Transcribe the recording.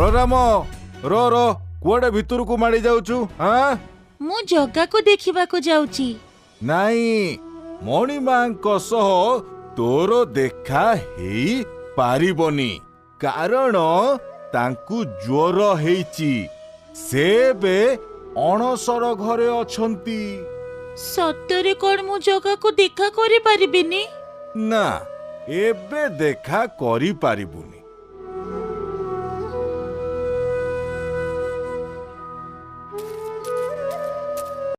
बलराम रो रो कुआडे भितर को माड़ी जाऊचु हाँ मु जगा को देखिबा को जाउची। नाई मणिमांको सह तोर देखा हेई पारिबनी कारण तांकु ज्वर हेइची से बे अणसर घरे अछंती। सत्तरे कोन मु जगा को देखा करि परिबिनी? ना एबे देखा करी पारिबुनी